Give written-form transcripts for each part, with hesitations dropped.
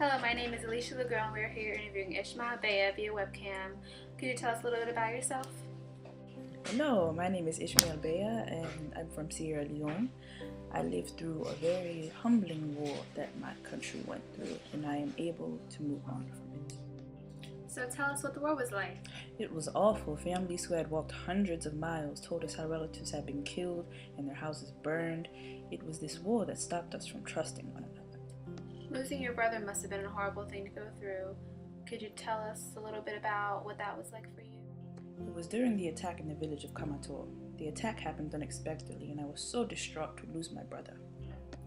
Hello, my name is Alicia Legrand. We're here interviewing Ishmael Bea via webcam. Could you tell us a little bit about yourself? Hello, my name is Ishmael Bea and I'm from Sierra Leone. I lived through a very humbling war that my country went through, and I am able to move on from it. So tell us what the war was like. It was awful. Families who had walked hundreds of miles told us how relatives had been killed and their houses burned. It was this war that stopped us from trusting one another. Losing your brother must have been a horrible thing to go through. Could you tell us a little bit about what that was like for you? It was during the attack in the village of Kamator. The attack happened unexpectedly, and I was so distraught to lose my brother.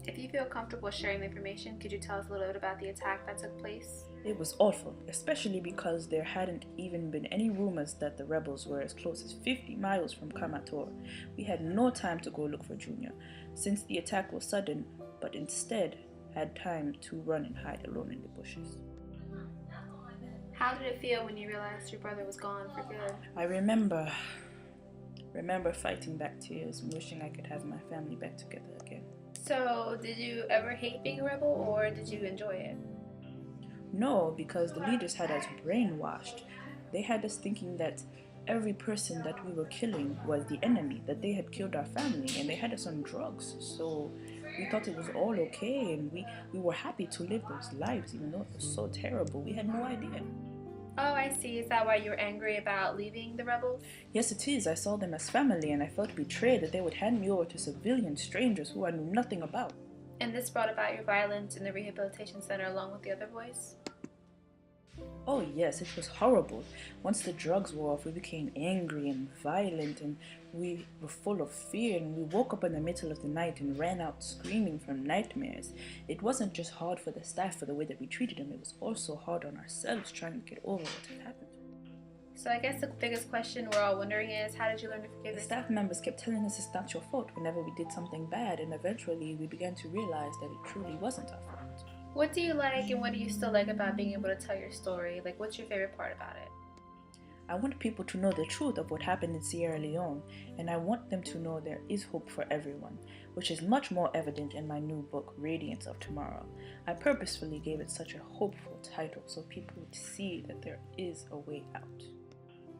If you feel comfortable sharing the information, could you tell us a little bit about the attack that took place? It was awful, especially because there hadn't even been any rumors that the rebels were as close as 50 miles from Kamator. We had no time to go look for Junior, since the attack was sudden, but instead had time to run and hide alone in the bushes. How did it feel when you realized your brother was gone for good? I remember fighting back tears and wishing I could have my family back together again. So, did you ever hate being a rebel, or did you enjoy it? No, because the leaders had us brainwashed. They had us thinking that every person that we were killing was the enemy, that they had killed our family, and they had us on drugs. So we thought it was all okay, and we were happy to live those lives, even though it was so terrible. We had no idea. Oh, I see. Is that why you were angry about leaving the rebels? Yes, it is. I saw them as family, and I felt betrayed that they would hand me over to civilian strangers who I knew nothing about. And this brought about your violence in the rehabilitation center along with the other boys? Oh yes, it was horrible. Once the drugs were off, we became angry and violent, and we were full of fear, and we woke up in the middle of the night and ran out screaming from nightmares. It wasn't just hard for the staff for the way that we treated them, it was also hard on ourselves trying to get over what had happened. So I guess the biggest question we're all wondering is, how did you learn to forgive The yourself? staff members kept telling us it's not your fault whenever we did something bad, and eventually we began to realize that it truly wasn't our fault. What do you like and what do you still like about being able to tell your story? Like, what's your favorite part about it? I want people to know the truth of what happened in Sierra Leone, and I want them to know there is hope for everyone, which is much more evident in my new book, Radiance of Tomorrow. I purposefully gave it such a hopeful title so people would see that there is a way out.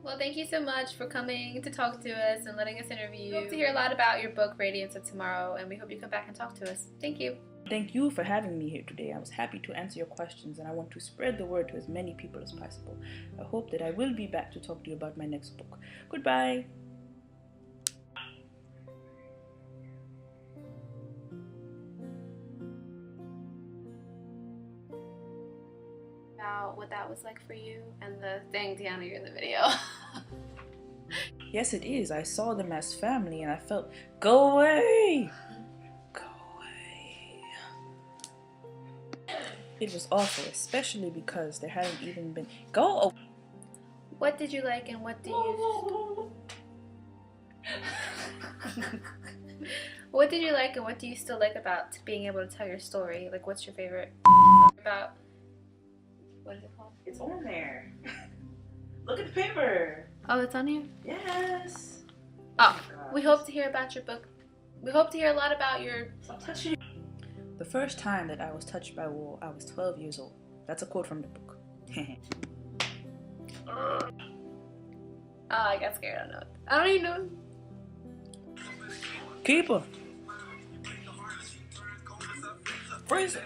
Well, thank you so much for coming to talk to us and letting us interview you. We hope to hear a lot about your book, Radiance of Tomorrow, and we hope you come back and talk to us. Thank you. Thank you for having me here today. I was happy to answer your questions, and I want to spread the word to as many people as possible. I hope that I will be back to talk to you about my next book. Goodbye. About what that was like for you and the thing down here in the video. Yes, it is. I saw them as family, and I felt, go away! It was awful, especially because there hadn't even been... Go! What did you like and what do you... What did you like and what do you still like about being able to tell your story? Like, what's your favorite about... What is it called? It's on there. Look at the paper. Oh, it's on here? Yes. Oh, we hope to hear about your book. We hope to hear a lot about your... Stop touching. The first time that I was touched by war, I was 12 years old. That's a quote from the book. Oh, I got scared. I don't even know. Keeper. Freezer.